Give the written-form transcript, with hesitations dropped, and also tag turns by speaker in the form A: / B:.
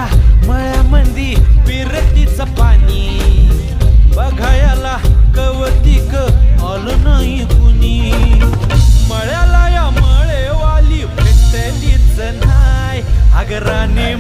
A: या मळ्यामंदी विरतीचं पाणी बघायला कवतिक आलं नाही कुणी. मळ्याला या मळेवाली भेटलीच नाय. अगराने